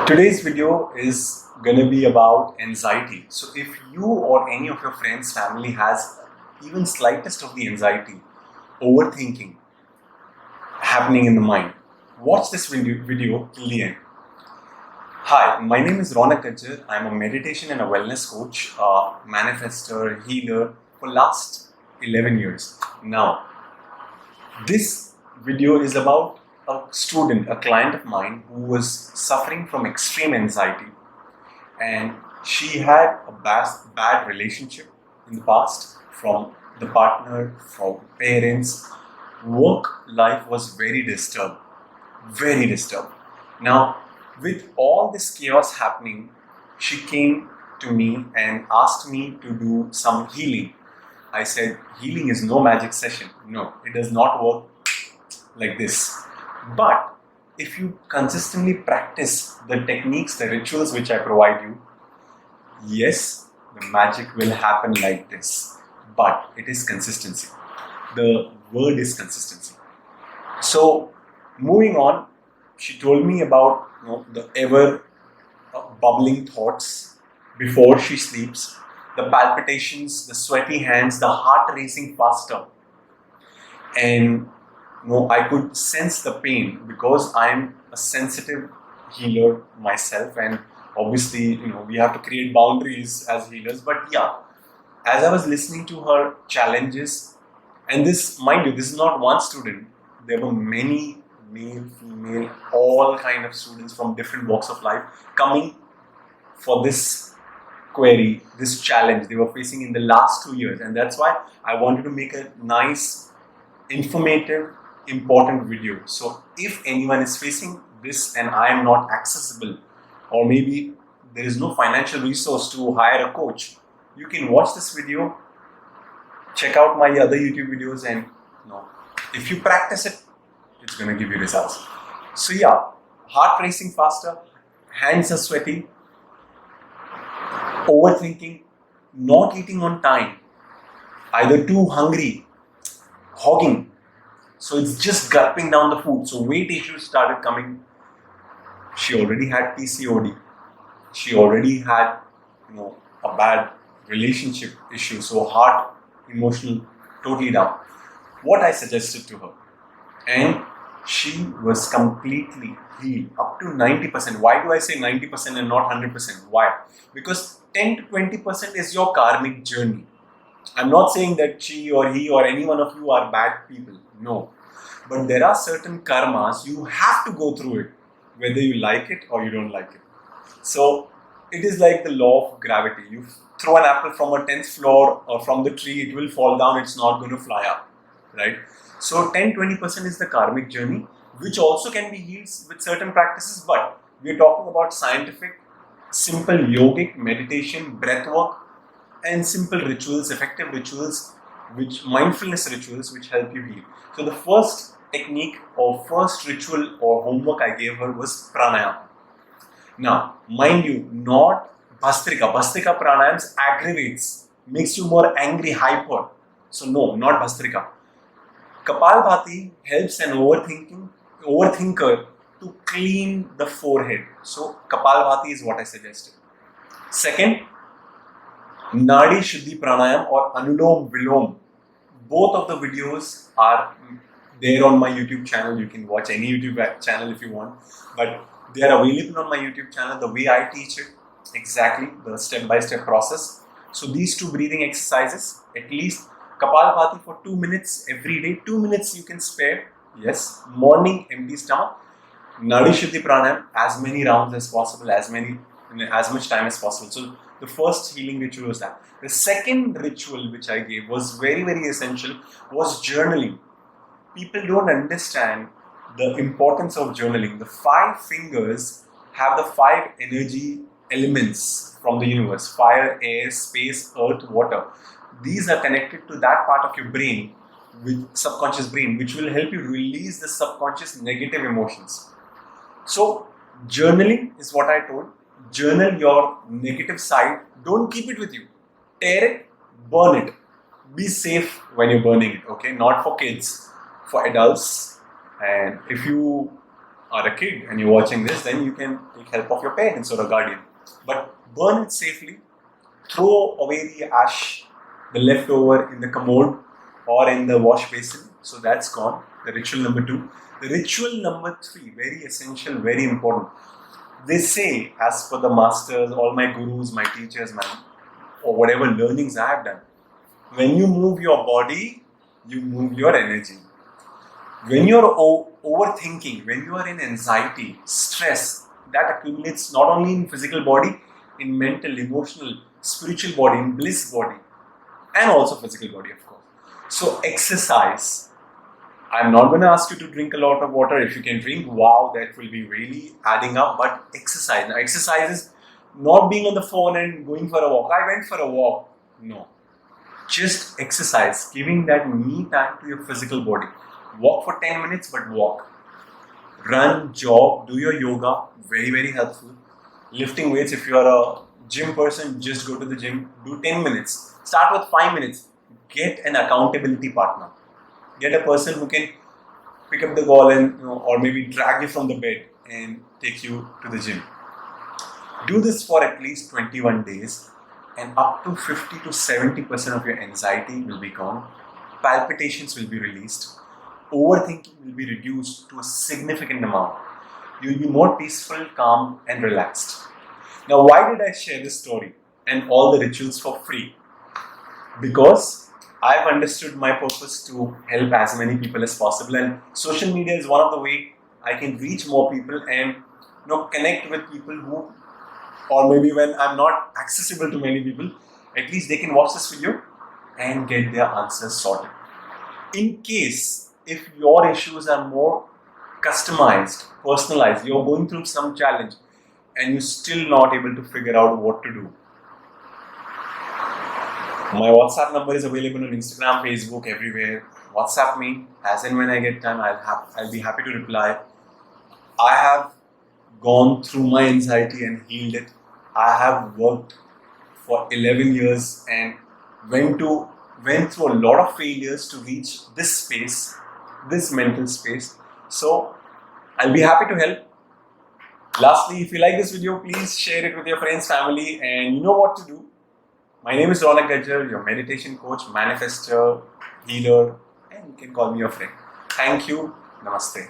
Today's video is going to be about anxiety. So if you or any of your friends, family has even slightest of the anxiety, overthinking happening in the mind, watch this video till the end. Hi, my name is Ronak Gajjar. I'm a meditation and a wellness coach, manifestor, healer for last 11 years. Now, this video is about a student, a client of mine who was suffering from extreme anxiety, and she had a bad relationship in the past from the partner, from parents. Work life was very disturbed, very disturbed. Now, with all this chaos happening, she came to me and asked me to do some healing. I said, healing is no magic session. No, it does not work like this. But if you consistently practice the techniques, the rituals which I provide you, yes, the magic will happen like this. But it is consistency. The word is consistency. So, moving on, she told me about the ever bubbling thoughts before she sleeps, the palpitations, the sweaty hands, the heart racing faster. And I could sense the pain because I'm a sensitive healer myself, and obviously, we have to create boundaries as healers. But yeah, as I was listening to her challenges, and this, mind you, this is not one student. There were many male, female, all kind of students from different walks of life coming for this query, this challenge they were facing in the last 2 years, and that's why I wanted to make a nice, informative, important video. So if anyone is facing this and I am not accessible, or maybe there is no financial resource to hire a coach, you can watch this video, check out my other YouTube videos, and if you practice it, it's going to give you results. So yeah, heart racing faster, hands are sweaty, overthinking, not eating on time, either too hungry, hogging. So it's just gulping down the food. So weight issues started coming. She already had PCOD. She already had, a bad relationship issue. So heart, emotional, totally down. What I suggested to her, and she was completely healed, up to 90%. Why do I say 90% and not 100%? Why? Because 10 to 20% is your karmic journey. I'm not saying that she or he or any one of you are bad people. No. But there are certain karmas, you have to go through it, whether you like it or you don't like it. So it is like the law of gravity. You throw an apple from a 10th floor or from the tree, it will fall down, it's not going to fly up. Right? So 10-20% is the karmic journey, which also can be healed with certain practices, but we're talking about scientific, simple yogic meditation, breath work, and simple rituals, effective rituals, which mindfulness rituals which help you heal. So the first technique or first ritual or homework I gave her was pranayama. Now, mind you, not bhastrika. Bhastrika pranayams aggravates, makes you more angry, hyper. So no, not bhastrika. Kapalbhati helps an overthinker to clean the forehead. So Kapalbhati is what I suggested. Second, Nadi Shuddhi Pranayam or Anulom Vilom. Both of the videos are there on my YouTube channel. You can watch any YouTube channel if you want, but they are available on my YouTube channel. The way I teach it, exactly the step-by-step process. So these two breathing exercises, at least Kapalbhati for 2 minutes every day. 2 minutes you can spare. Yes, morning empty stomach. Nadi Shuddhi Pranayam, as many rounds as possible, as much time as possible. So the first healing ritual was that. The second ritual which I gave was very, very essential, was journaling. People don't understand the importance of journaling. The 5 fingers have the 5 energy elements from the universe: fire, air, space, earth, water. These are connected to that part of your brain, with subconscious brain, which will help you release the subconscious negative emotions. So journaling is what I told. Journal your negative side. Don't keep it with you. Tear it, burn it. Be safe when you're burning it, okay? Not for kids, for adults. And if you are a kid and you're watching this, then you can take help of your parents or a guardian. But burn it safely. Throw away the ash, the leftover in the commode or in the wash basin. So that's gone. The ritual number 2. The ritual number 3, very essential, very important. They say, as per the masters, all my gurus, my teachers, or whatever learnings I have done, when you move your body, you move your energy. When you're overthinking, when you are in anxiety, stress, that accumulates not only in physical body, in mental, emotional, spiritual body, in bliss body, and also physical body, of course. So exercise. I'm not going to ask you to drink a lot of water. If you can drink, wow, that will be really adding up. But exercise. Now, exercise is not being on the phone and going for a walk. I went for a walk. No. Just exercise. Giving that me time to your physical body. Walk for 10 minutes, but walk. Run, jog, do your yoga. Very, very helpful. Lifting weights. If you are a gym person, just go to the gym. Do 10 minutes. Start with 5 minutes. Get an accountability partner. Get a person who can pick up the ball and or maybe drag you from the bed and take you to the gym. Do this for at least 21 days and up to 50 to 70% of your anxiety will be gone. Palpitations will be released. Overthinking will be reduced to a significant amount. You will be more peaceful, calm and relaxed. Now, why did I share this story and all the rituals for free? Because I've understood my purpose to help as many people as possible, and social media is one of the ways I can reach more people and connect with people who, or maybe when I'm not accessible to many people, at least they can watch this video and get their answers sorted. In case if your issues are more customized, personalized, you're going through some challenge and you're still not able to figure out what to do, my WhatsApp number is available on Instagram, Facebook, everywhere. WhatsApp me as and when I get time. I'll be happy to reply. I have gone through my anxiety and healed it. I have worked for 11 years and went through a lot of failures to reach this space, this mental space. So I'll be happy to help. Lastly, if you like this video, please share it with your friends, family, and you know what to do. My name is Ronak, Gajjar, your meditation coach, manifestor, healer, and you can call me your friend. Thank you. Namaste.